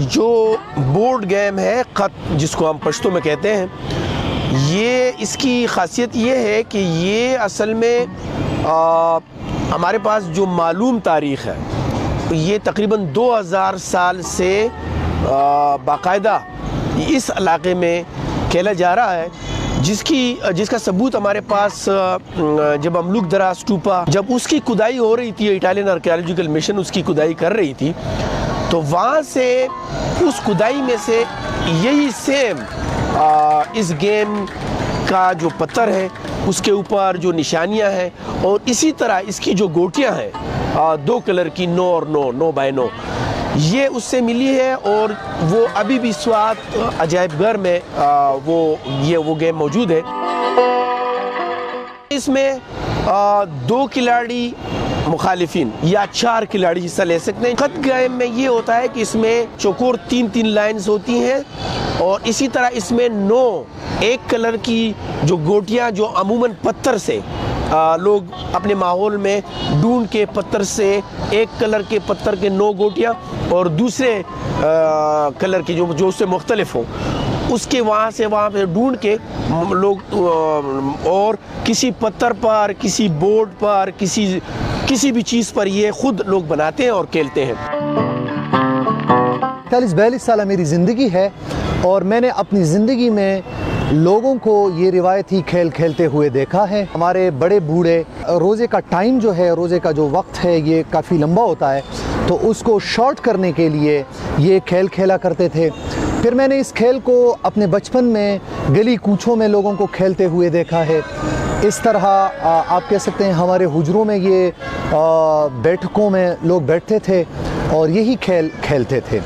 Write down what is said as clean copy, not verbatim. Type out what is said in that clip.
जो board game है खत, जिसको हम पश्तो में कहते हैं, ये इसकी ख़ासियत ये है कि ये असल में हमारे पास जो मालूम तारीख़ है, ये तकरीबन 2000 साल से बाकायदा इस इलाके में खेला जा रहा है, जिसका सबूत हमारे पास जब ममलूक दरा स्टूपा, जब उसकी खुदाई हो रही थी, इटालियन आर्कियोलॉजिकल मिशन उसकी खुदाई कर रही थी, तो वहाँ से उस खुदाई में से यही सेम इस गेम का जो पत्थर है उसके ऊपर जो निशानियाँ हैं, और इसी तरह इसकी जो गोटियाँ हैं 2 कलर की 9 और 9 बाय 9, ये उससे मिली है। और वो अभी भी स्वात अजायब घर में वो गेम मौजूद है। इसमें 2 खिलाड़ी मुखालिफिन या 4 खिलाड़ी हिस्सा ले सकते हैं। खत गेम में ये होता है कि इसमें चौकोर 3-3 लाइन्स होती हैं, और इसी तरह इसमें 9 एक कलर की जो गोटियां, जो अमूमन पत्थर से लोग अपने माहौल में ढूंढ के पत्थर से, एक कलर के पत्थर के 9 गोटियां और दूसरे कलर की जो उससे मुख्तलिफ हो, उसके वहाँ पे ढूंढ के लोग और किसी पत्थर पर, किसी बोर्ड पर, किसी भी चीज़ पर ये खुद लोग बनाते हैं और खेलते हैं। 41-42 साल मेरी ज़िंदगी है, और मैंने अपनी ज़िंदगी में लोगों को ये रिवायती खेल खेलते हुए देखा है। हमारे बड़े बूढ़े रोज़े का टाइम जो है, रोज़े का जो वक्त है, ये काफ़ी लंबा होता है, तो उसको शॉर्ट करने के लिए ये खेल खेला करते थे। फिर मैंने इस खेल को अपने बचपन में गली कूचों में लोगों को खेलते हुए देखा है। इस तरह आप कह सकते हैं हमारे हुजरों में ये बैठकों में लोग बैठते थे और यही खेल खेलते थे।